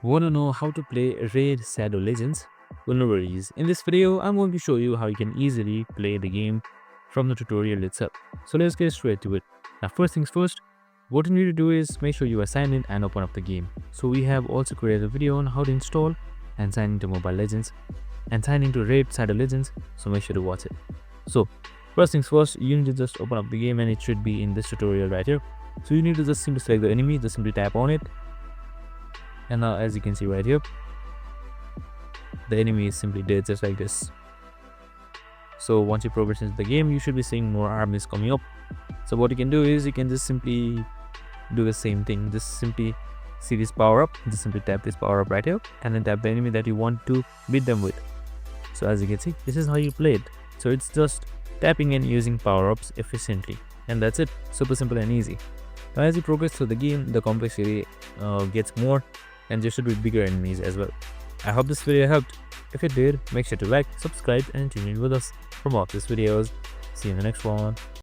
Want to know how to play Raid Shadow Legends? Well, no worries. In this video, I'm going to show you how you can easily play the game from the tutorial itself. So let's get straight to it. Now, first things first, what you need to do is make sure you are signed in and open up the game. So we have also created a video on how to install and sign into Mobile Legends and sign into Raid Shadow Legends, so make sure to watch it. So first things first, you need to just open up the game and it should be in this tutorial right here. So you need to just simply select the enemy, just simply tap on it. And now as you can see right here, the enemy is simply dead just like this. So once you progress into the game, you should be seeing more armies coming up. So what you can do is you can just simply do the same thing. Just simply see this power up, just simply tap this power up right here and then tap the enemy that you want to beat them with. So as you can see, this is how you play it. So it's just tapping and using power ups efficiently, and that's it. Super simple and easy. Now as you progress through the game, the complexity gets more and there should be bigger enemies as well. I hope this video helped. If it did, make sure to like, subscribe and tune in with us for more of these videos. See you in the next one.